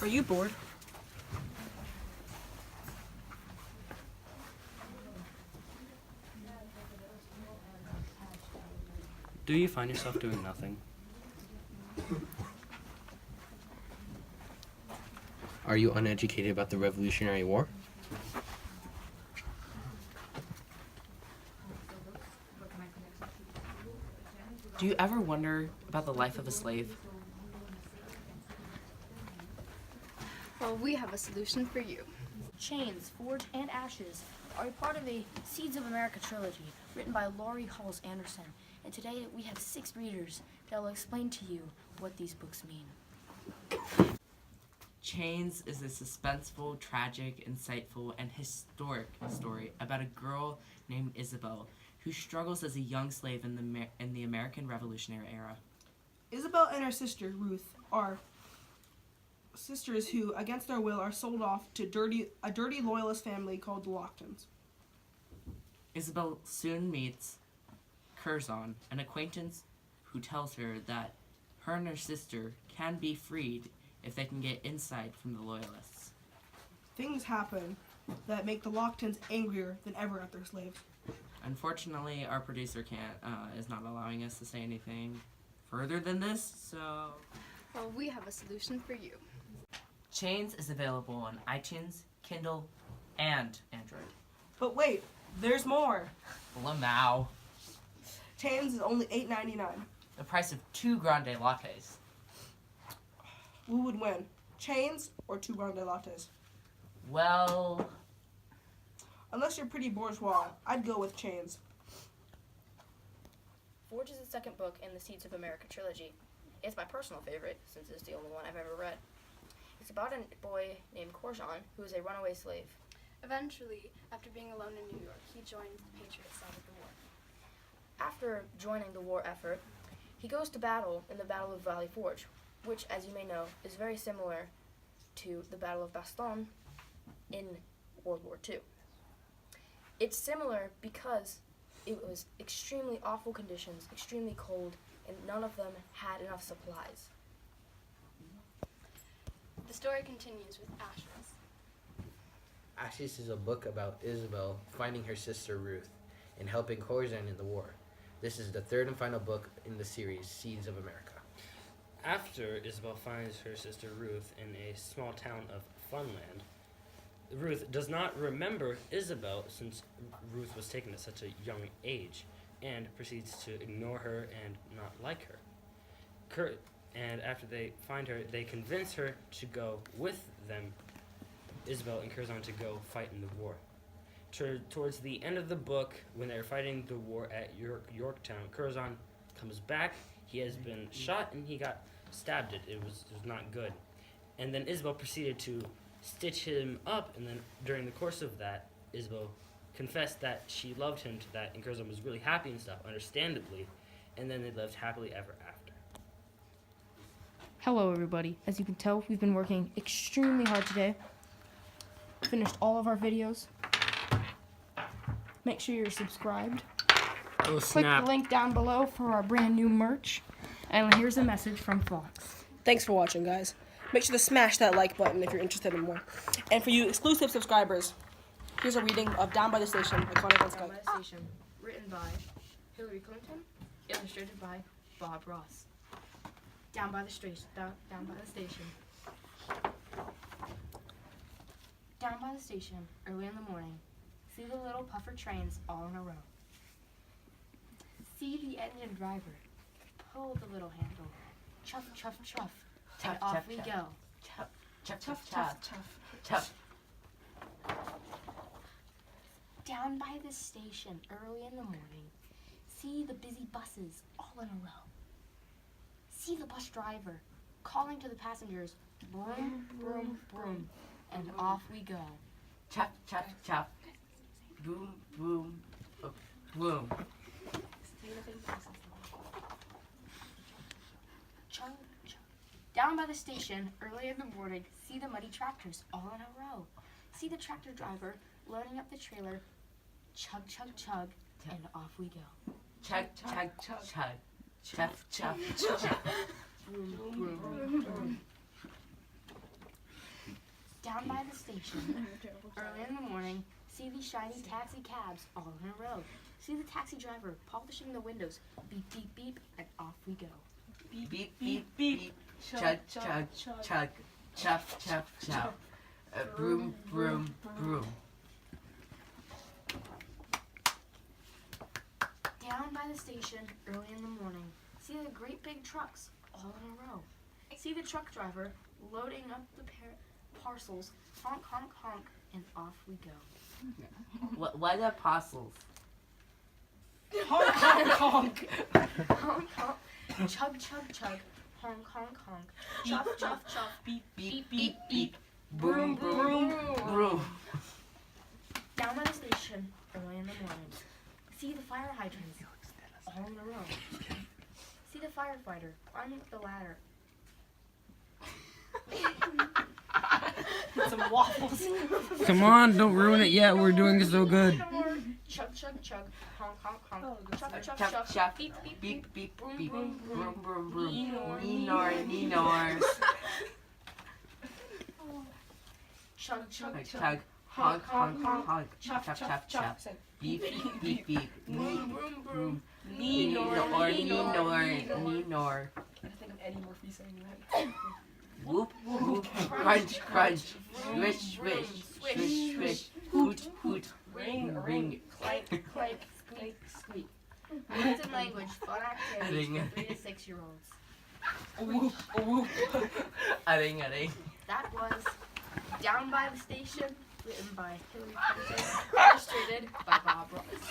Are you bored? Do you find yourself doing nothing? Are you uneducated about the Revolutionary War? Do you ever wonder about the life of a slave? Well, we have a solution for you. Chains, Forge, and Ashes are a part of a Seeds of America trilogy written by Laurie Halls Anderson. And today we have 6 readers that will explain to you what these books mean. Chains is a suspenseful, tragic, insightful, and historic story about a girl named Isabel who struggles as a young slave in the American Revolutionary era. Isabel and her sister, Ruth, are sisters who, against their will, are sold off to a dirty loyalist family called the Locktons. Isabel soon meets Curzon, an acquaintance who tells her that her and her sister can be freed if they can get insight from the loyalists. Things happen that make the Locktons angrier than ever at their slaves. Unfortunately, our producer is not allowing us to say anything further than this, so... Well, we have a solution for you. Chains is available on iTunes, Kindle, and Android. But wait, there's more. Lamau. Chains is only $8.99. The price of 2 grande lattes. Who would win, Chains or 2 grande lattes? Well... Unless you're pretty bourgeois, I'd go with Chains. Forge is the second book in the Seeds of America trilogy. It's my personal favorite, since it's the only one I've ever read. It's about a boy named Curzon, who is a runaway slave. Eventually, after being alone in New York, he joined the Patriot side of the war. After joining the war effort, he goes to battle in the Battle of Valley Forge, which, as you may know, is very similar to the Battle of Bastogne in World War II. It's similar because it was extremely awful conditions, extremely cold, and none of them had enough supplies. The story continues with Ashes. Ashes is a book about Isabel finding her sister Ruth and helping Curzon in the war. This is the third and final book in the series, Seeds of America. After Isabel finds her sister Ruth in a small town of Funland, Ruth does not remember Isabel since Ruth was taken at such a young age and proceeds to ignore her and not like her. And after they find her, they convince her to go with them, Isabel and Curzon, to go fight in the war. Towards the end of the book, when they're fighting the war at Yorktown, Curzon comes back. He has been shot and he got stabbed. It was not good. And then Isabel proceeded to stitch him up, and then during the course of that, Isabel confessed that she loved him to that, and Curzon was really happy and stuff, understandably, and then they lived happily ever after. Hello, everybody. As you can tell, we've been working extremely hard today. Finished all of our videos. Make sure you're subscribed. Oh, Click the link down below for our brand new merch. And here's a message from Fox. Thanks for watching, guys. Make sure to smash that like button if you're interested in more. And for you exclusive subscribers, here's a reading of Down by the Station by Connor Van Down by Skyke. the Station, written by Hillary Clinton, illustrated by Bob Ross. Down by the station. Down by the station. Down by the station, early in the morning, see the little puffer trains all in a row. See the engine driver pull the little handle. Chuff, chuff, chuff. And off we go. Chuff, chuff, chuff, chuff, chuff. Down by the station, early in the morning, see the busy buses all in a row. See the bus driver calling to the passengers, broom, broom, broom, and off we go. Chuff, chuff, chuff. Boom, boom, boom. Chug, chug. Down by the station, early in the morning, see the muddy tractors all in a row. See the tractor driver loading up the trailer, chug, chug, chug, and off we go. Chug, chug, chug, chug. Chuff, chuff, chuff. Boom, boom, boom. the station. Early in the morning, see these shiny taxi cabs all in a row. See the taxi driver polishing the windows. Beep, beep, beep, and off we go. Beep, beep, beep, beep. Chug, chug, chug. Chuff, chuff, chuff. Broom, broom, broom. Down by the station, early in the morning, see the great big trucks all in a row. See the truck driver loading up the parcels. Honk, honk, honk, and off we go. What are apostles? Honk, honk, honk. Honk, honk, chug, chug, chug, honk, honk, honk, chuff, chuff, chuff, Beep, Beep, beep, beep. Broom, broom, broom. Down by the station, early in the morning, see the fire hydrants all in a row. See the firefighter climbing up the ladder. some waffles. Come on, don't ruin it yet. We're doing so good. Chug, chug, chug, honk, honk, honk, Oh, good chuff, stuff. chuff, Chuff, chuff, chuff. beep, beep, beep. Beep, beep, Broom, beep. broom, Broom, broom, broom. Neenor, Neenor, neenor. Chug, chug, Chug, chug, chug. Honk, honk, honk, honk. Chop, Chop, chop, chop, chop. chop. Said, Beep, beep, beep, beep. broom, broom, broom. Neenor, neenor, neenor. I think of Eddie Murphy saying that. Whoop, whoop. Crunch, crunch. Swish, swish. Swish, swish. Hoot, hoot. Ring, Ring. Clank, clank, squeak, squeak. Words and language, fun activities Ring. for 3 to 6 year olds. A whoop, a whoop. Aring, aring. That was Down by the Station, written by Hillary Clinton, illustrated by Bob Ross.